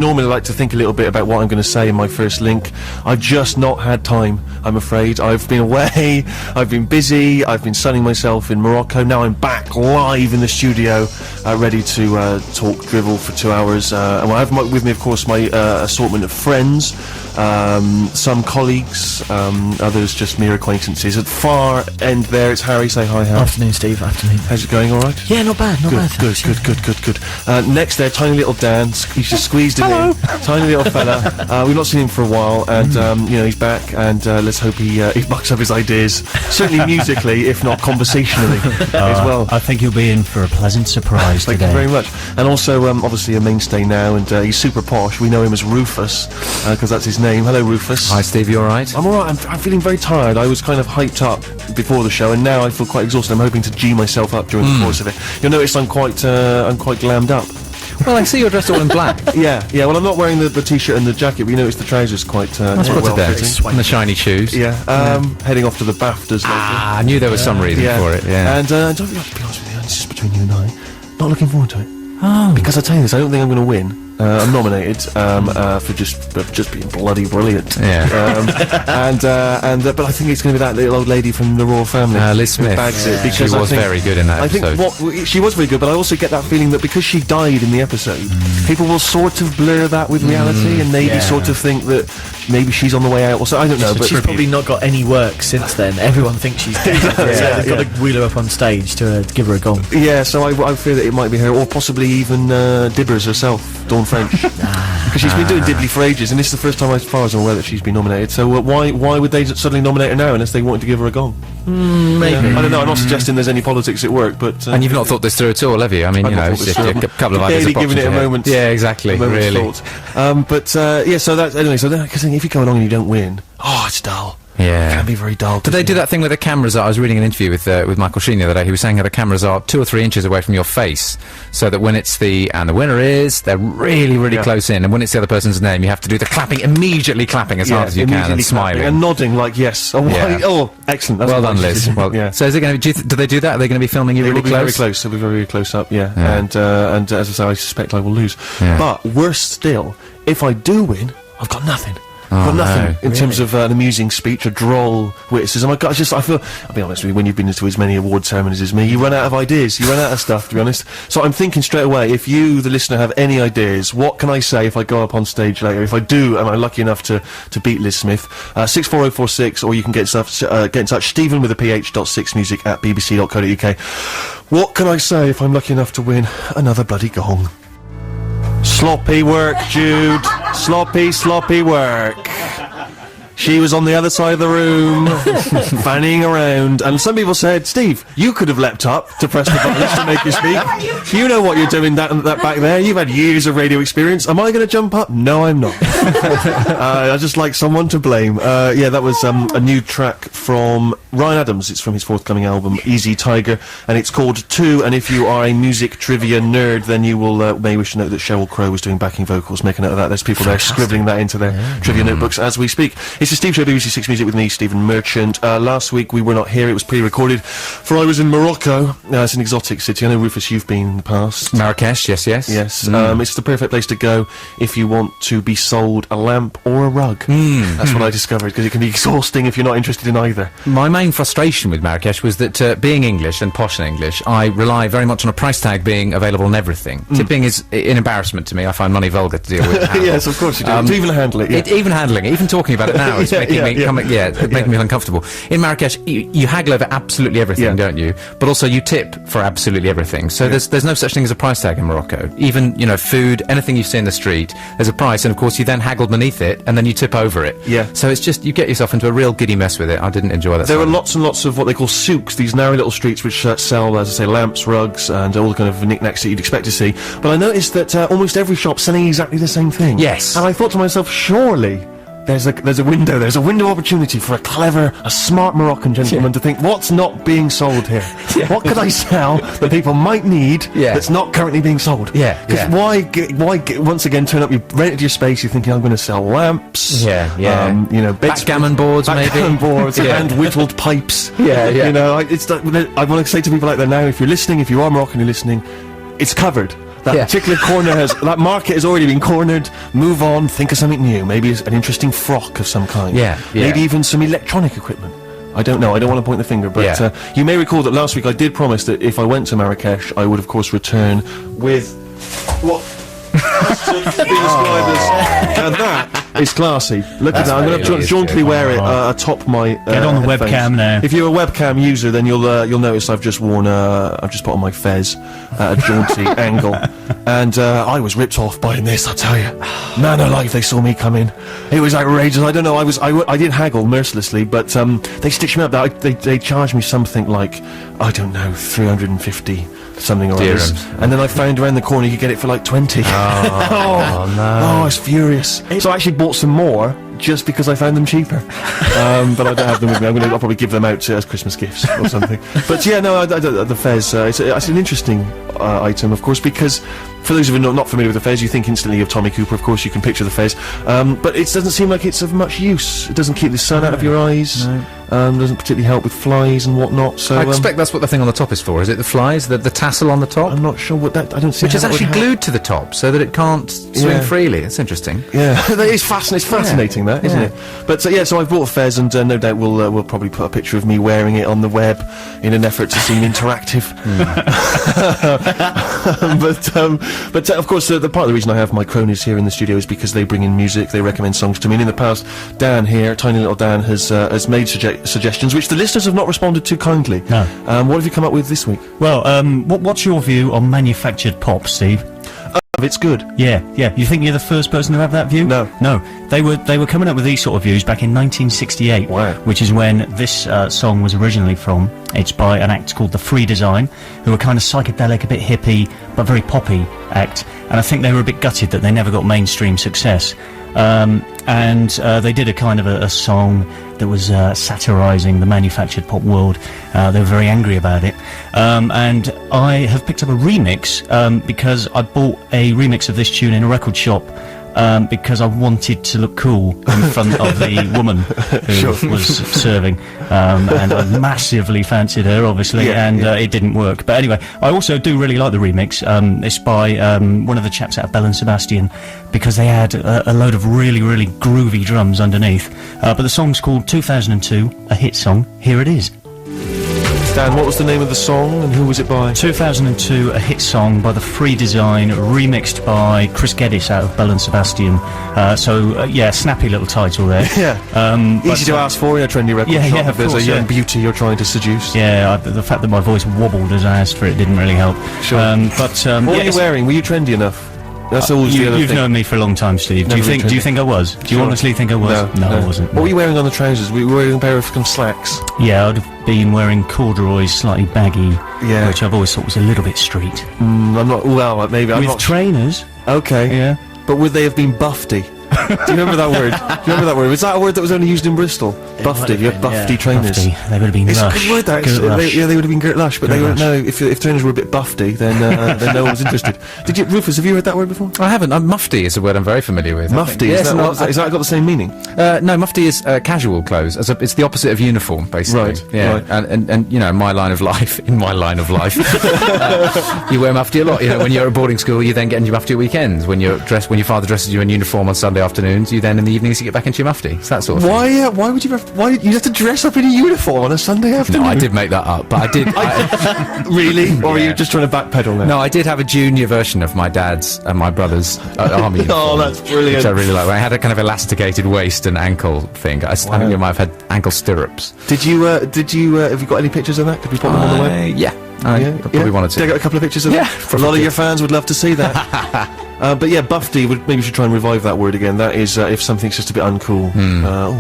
Normally I like to think a little bit about what I'm going to say in my first link. I've just not had time, I'm afraid. I've been away, I've been busy, I've been sunning myself in Morocco. Now I'm back live in the studio, ready to talk drivel for 2 hours. And I have with me, of course, my assortment of friends, some colleagues, others just mere acquaintances. At far end there, it's Harry. Say hi, Harry. Afternoon, Steve. Afternoon. How's it going, all right? Yeah, not bad, not bad. Good. Next there, tiny little Dan. He's just squeezed in. Hello. Tiny little fella. We've not seen him for a while, and you know, he's back. And let's hope he bucks up his ideas. Certainly musically, if not conversationally, as well. I think you'll be in for a pleasant surprise today. Thank you very much. And also, obviously, a mainstay now, and he's super posh. We know him as Rufus, because that's his name. Hello, Rufus. Hi, Steve. You all right? I'm all right. I'm feeling very tired. I was kind of hyped up before the show, and now I feel quite exhausted. I'm hoping to G myself up during the course of it. You'll notice I'm quite glammed up. Well, I see you're dressed all in black. Yeah. Well, I'm not wearing the t-shirt and the jacket, but you notice the trousers quite That's well spotted there. fitting. And the shiny shoes. Yeah. Heading off to the BAFTAs later. I knew there was some reason for it, yeah. And don't be honest with you, this is between you and I. Not looking forward to it. Oh. Because I tell you this, I don't think I'm going to win. I'm nominated for just being bloody brilliant. Yeah. But I think it's going to be that little old lady from the royal family. Liz Smith. Bags it, because she was very good in that episode. I think she was very good, but I also get that feeling that because she died in the episode, people will sort of blur that with reality and maybe sort of think that maybe she's on the way out. Or so I don't know. But she's probably not got any work since then. Everyone thinks she's dead. They've got to wheel her up on stage to give her a gong. Yeah, so I fear that it might be her, or possibly even Dibbers herself, Dawn French. Because she's been doing Diddley for ages, and this is the first time, as far as I'm aware, that she's been nominated. So why would they suddenly nominate her now unless they wanted to give her a gong? Maybe. I don't know. I'm not suggesting there's any politics at work, but and you've not thought this through at all, have you? I mean, you know, it's just a couple of ideas. Giving it a moment. Yeah, exactly. Really. Yeah. So that's anyway. So because if you go along and you don't win, it's dull. Yeah. It can be very dull. Did they do that thing where the cameras are? I was reading an interview with Michael Sheen the other day. He was saying how the cameras are 2 or 3 inches away from your face, so that when it's the winner is, they're really close in, and when it's the other person's name, you have to do the clapping, immediately clapping as hard as you can, and smiling and nodding like yes. Oh, excellent. That's well done, Liz. Well, yeah. So is it going to? Do they do that? Are they going to be filming you really close? Very close. They'll be very close up. Yeah. And as I say, I suspect I will lose. Yeah. But worse still, if I do win, I've got nothing. Oh, got nothing no. in terms of an amusing speech, a droll witticism. I feel, I'll be honest with you, when you've been to as many award ceremonies as me, you run out of ideas, you run out of stuff, to be honest. So I'm thinking straight away, if you, the listener, have any ideas, what can I say if I go up on stage later? If I do, am I lucky enough to beat Liz Smith? 64046, or you can get in touch, Stephen with a ph.6music at bbc.co.uk. What can I say if I'm lucky enough to win another bloody gong? Sloppy work, Jude. Sloppy work. She was on the other side of the room, fanning around, and some people said, Steve, you could have leapt up to press the buttons to make you speak. You know what you're doing that back there. You've had years of radio experience. Am I going to jump up? No, I'm not. I just like someone to blame. Yeah, that was a new track from Ryan Adams. It's from his forthcoming album, Easy Tiger, and it's called 2, and if you are a music trivia nerd, then you will may wish to know that Sheryl Crow was doing backing vocals. Make a note of that. There's people there scribbling that into their trivia notebooks as we speak. It's the Steve Show, BBC 6 Music with me, Stephen Merchant. Last week we were not here, it was pre-recorded, for I was in Morocco. It's an exotic city. I know, Rufus, you've been in the past. Marrakesh, yes. Yes, it's the perfect place to go if you want to be sold a lamp or a rug. That's what I discovered, because it can be exhausting if you're not interested in either. My main frustration with Marrakesh was that, being English and posh in English, I rely very much on a price tag being available on everything. Tipping is an embarrassment to me. I find money vulgar to deal with. Yes, of course you do. To even handle it, even handling it, even talking about it now, it's making me uncomfortable. In Marrakesh, you haggle over absolutely everything, don't you? But also you tip for absolutely everything. So there's no such thing as a price tag in Morocco. Even, you know, food, anything you see in the street, there's a price, and of course you then haggle beneath it, and then you tip over it. Yeah. So it's just, you get yourself into a real giddy mess with it. I didn't enjoy that. There are lots and lots of what they call souks, these narrow little streets which sell, as I say, lamps, rugs, and all the kind of knickknacks that you'd expect to see. But I noticed that almost every shop's selling exactly the same thing. Yes. And I thought to myself, surely there's a window opportunity for a smart Moroccan gentleman to think, what's not being sold here? What could I sell that people might need that's not currently being sold? Because why once again turn up, you've rented your space, you're thinking, I'm going to sell lamps, you know, backgammon boards, and whittled pipes. You know, I want to say to people like that now, if you're listening, if you are Moroccan, you're listening, it's covered. That particular corner that market has already been cornered. Move on, think of something new. Maybe it's an interesting frock of some kind. Maybe even some electronic equipment. I don't know, I don't want to point the finger, but you may recall that last week I did promise that if I went to Marrakesh, I would of course return with what has to be described as, and that is classy. Look at that, I'm going to jauntily wear it atop my Get on the headphones. webcam now. If you're a webcam user, then you'll notice I've just worn I've just put on my fez at a jaunty angle, and I was ripped off by this, I tell you. Man alive, they saw me coming. It was outrageous. I don't know, I did haggle mercilessly, but they stitched me up. They charged me something like, I don't know, 350 something or other, and then I found around the corner you could get it for like 20. Oh no! Oh, I was furious. So I actually bought some more just because I found them cheaper. But I don't have them with me. I'll probably give them out as Christmas gifts or something. But yeah, no, the fez. It's an interesting item, of course, because for those of you not familiar with the fez, you think instantly of Tommy Cooper. Of course, you can picture the fez, but it doesn't seem like it's of much use. It doesn't keep the sun out of your eyes. Doesn't particularly help with flies and whatnot. So I expect that's what the thing on the top is for. Is it the flies? The tassel on the top? I'm not sure what that. I don't see. Which is actually glued to the top so that it can't swing freely. It's interesting. Yeah, that is fascinating. It's fascinating, that, isn't it? But so I've bought a fez, and no doubt we'll probably put a picture of me wearing it on the web in an effort to seem interactive. But of course, the part of the reason I have my cronies here in the studio is because they bring in music, they recommend songs to me. And in the past, Dan here, tiny little Dan, has made suggestions which the listeners have not responded to kindly. No. What have you come up with this week? Well, what's your view on manufactured pop, Steve? It's good. Yeah. You think you're the first person to have that view? No. They were coming up with these sort of views back in 1968. Wow. Which is when this song was originally from. It's by an act called The Free Design, who are kind of psychedelic, a bit hippie, but very poppy act. And I think they were a bit gutted that they never got mainstream success. And they did a kind of a song that was satirising the manufactured pop world. They were very angry about it. And I have picked up a remix because I bought a remix of this tune in a record shop because I wanted to look cool in front of the woman who was serving. And I massively fancied her, obviously, it didn't work. But anyway, I also do really like the remix. It's by one of the chaps out of Bell and Sebastian, because they had a load of really, really groovy drums underneath. But the song's called 2002, a hit song. Here it is. Dan, what was the name of the song and who was it by? 2002, a hit song by The Free Design, remixed by Chris Geddes out of Bell and Sebastian. Yeah, snappy little title there. Easy to ask for in a trendy record shop if there's a young beauty you're trying to seduce. Yeah, the fact that my voice wobbled as I asked for it didn't really help. Sure. What were you wearing? Were you trendy enough? That's always the other thing. You've known me for a long time, Steve. Do you think I was? Do you honestly think I was? No, I wasn't. What were you wearing on the trousers? Were you wearing a pair of slacks? Yeah, I'd have been wearing corduroys, slightly baggy, which I've always thought was a little bit street. I'm not. Well, maybe I'm with not. Trainers. Okay. Yeah. But would they have been buffy? Do you remember that word? Do you remember that word? Was that a word that was only used in Bristol? Buffy. You had buffy trainers. Buffy. They would have been lush. It's a good word, that. They would have been Gert lush, but they weren't. No, if trainers were a bit buffy, then no one was interested. Did you, Rufus? Have you heard that word before? I haven't. Mufti is a word I'm very familiar with. Mufti. Is that got the same meaning? No, mufti is casual clothes. It's the opposite of uniform, basically. Right. Yeah. Right. And you know, in my line of life, you wear mufti a lot. You know, when you're at boarding school, you then get into your mufti at weekends. When your father dresses you in uniform on Sunday afternoons, you then in the evenings you get back into your mufti. It's that sort of thing. Why would you? Why you have to dress up in a uniform on a Sunday afternoon? No, I did make that up, but I did. Really? Or are you just trying to backpedal now? No, I did have a junior version of my dad's and my brother's army uniform. Oh, that's brilliant. Which I really like. I had a kind of elasticated waist and ankle thing. I think you might have had ankle stirrups. Did you? Have you got any pictures of that? Could we put them on the web? Yeah. I probably wanted to. Dig out a couple of pictures of that? A lot of your fans would love to see that. But yeah, buffy, maybe we should try and revive that word again. That is, if something's just a bit uncool.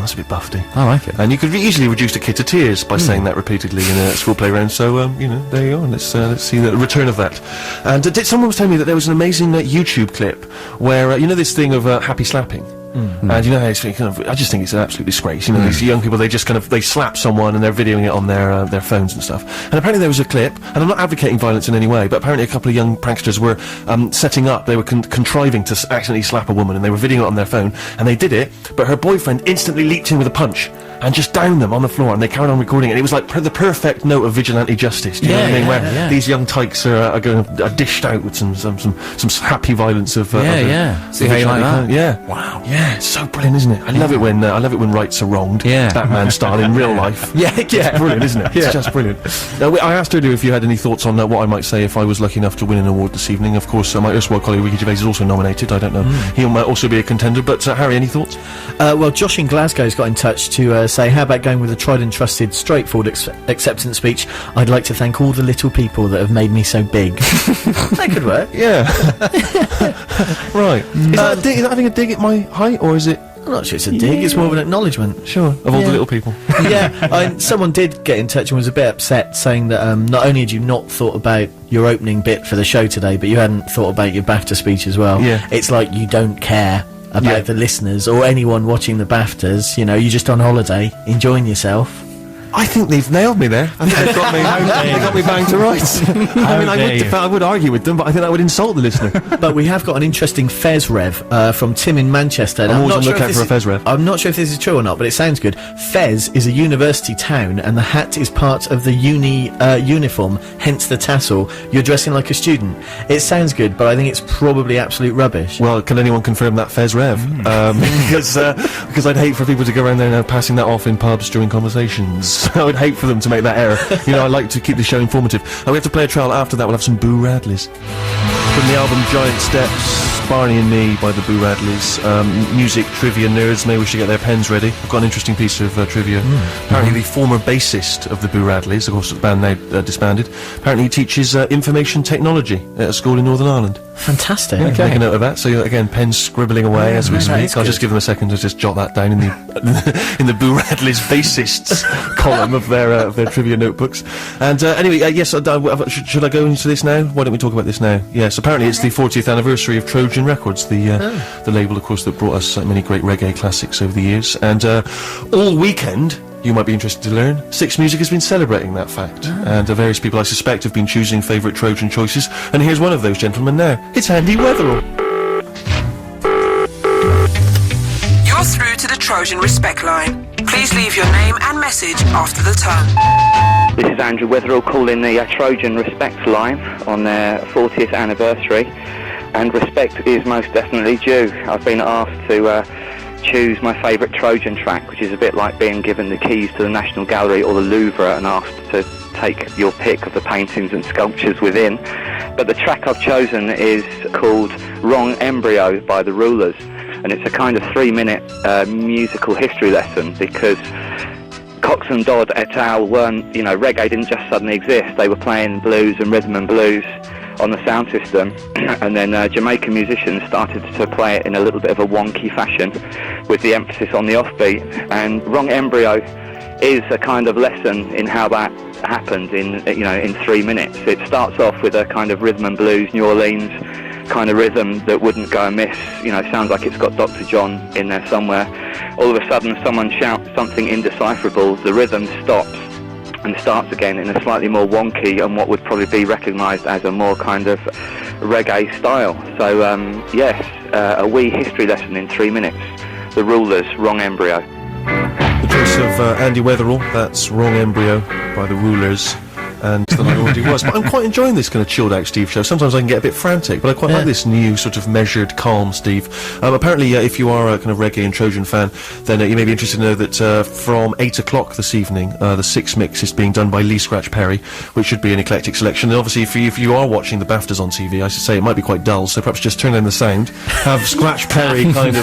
That's a bit buffy. I like it. And you could easily reduce a kid to tears by saying that repeatedly in a school playground. So, there you are. Let's see the return of that. And someone was telling me that there was an amazing YouTube clip where, this thing of happy slapping. And how it's kind of, I just think it's an absolute disgrace. These young people, they just they slap someone and they're videoing it on their phones and stuff. And apparently there was a clip, and I'm not advocating violence in any way, but apparently a couple of young pranksters were setting up, they were contriving to accidentally slap a woman, and they were videoing it on their phone, and they did it, but her boyfriend instantly leaped in with a punch. and just down them on the floor, and they carried on recording it. It was like the perfect note of vigilante justice. Do you know what I mean? Where these young tykes are dished out with some happy violence of See how you like that? Yeah. Wow. Yeah, it's so brilliant, isn't it? I love it when rights are wronged. Yeah. Batman style in real life. It's brilliant, isn't it? It's just brilliant. I asked earlier if you had any thoughts on what I might say if I was lucky enough to win an award this evening. Of course, my erstwhile colleague Ricky Gervais is also nominated. I don't know. He might also be a contender. But Harry, any thoughts? Well, Josh in Glasgow's got in touch to say, how about going with a tried and trusted, straightforward acceptance speech? I'd like to thank all the little people that have made me so big. That could work. Yeah. Right. Is that a dig? Is that having a dig at my height, or is it? I'm not sure it's a dig, it's more of an acknowledgement. Sure. Of all the little people. Someone did get in touch and was a bit upset, saying that not only had you not thought about your opening bit for the show today, but you hadn't thought about your BAFTA speech as well. Yeah. It's like you don't care about the listeners or anyone watching the BAFTAs, you know, you're just on holiday, enjoying yourself. I think they've nailed me there. I think they've got me. They got me bang to rights. I would argue with them, but I think that would insult the listener. But we have got an interesting Fez Rev from Tim in Manchester. I'm always on the lookout for a Fez Rev. I'm not sure if this is true or not, but it sounds good. Fez is a university town, and the hat is part of the uni uniform, hence the tassel. You're dressing like a student. It sounds good, but I think it's probably absolute rubbish. Well, can anyone confirm that Fez Rev? Because I'd hate for people to go around there now passing that off in pubs during conversations. I would hate for them to make that error. You know, I like to keep the show informative. We have to play a trial. After that, we'll have some Boo Radleys. From the album Giant Steps, Barney and Me by the Boo Radleys. Music trivia nerds, maybe we should get their pens ready. I've got an interesting piece of trivia. Apparently the former bassist of the Boo Radleys, of course the band now disbanded, apparently he teaches information technology at a school in Northern Ireland. Fantastic. Yeah, make a note of that. So again, pens scribbling away as we speak. I'll just give them a second to just jot that down in the in the Boo Radleys bassists column of their trivia notebooks. And anyway, yes, should I go into this now? Why don't we talk about this now? Yes, apparently it's the 40th anniversary of Trojan Records, the label, of course, that brought us many great reggae classics over the years. And all weekend, you might be interested to learn, Six Music has been celebrating that fact. And various people, I suspect, have been choosing favourite Trojan choices. And here's one of those gentlemen now. It's Andy Weatherall. You're through to the Trojan Respect line. Please leave your name and message after the tone. This is Andrew Weatherall calling the Trojan Respect line on their 40th anniversary. And respect is most definitely due. I've been asked to choose my favourite Trojan track, which is a bit like being given the keys to the National Gallery or the Louvre and asked to take your pick of the paintings and sculptures within. But the track I've chosen is called Wrong Embryo by the Rulers, and it's a kind of 3-minute musical history lesson, because Cox and Dodd et al. Weren't, reggae didn't just suddenly exist. They were playing blues and rhythm and blues on the sound system, and then Jamaican musicians started to play it in a little bit of a wonky fashion with the emphasis on the offbeat. And Wrong Embryo is a kind of lesson in how that happened in 3 minutes. It starts off with a kind of rhythm and blues, New Orleans kind of rhythm that wouldn't go amiss. Sounds like it's got Dr. John in there somewhere. All of a sudden someone shouts something indecipherable, the rhythm stops and starts again in a slightly more wonky and what would probably be recognised as a more kind of reggae style. So yes, a wee history lesson in 3 minutes. The Rulers, Wrong Embryo. The choice of Andy Weatherall, that's Wrong Embryo by the Rulers. And than I already was. But I'm quite enjoying this kind of chilled out Steve show. Sometimes I can get a bit frantic, but I quite like this new sort of measured, calm Steve. Apparently, if you are a kind of reggae and Trojan fan, then you may be interested to know that from 8 o'clock this evening, the Six Mix is being done by Lee Scratch Perry, which should be an eclectic selection. And obviously, if you are watching the BAFTAs on TV, I should say it might be quite dull, so perhaps just turn down the sound, have Scratch Perry kind of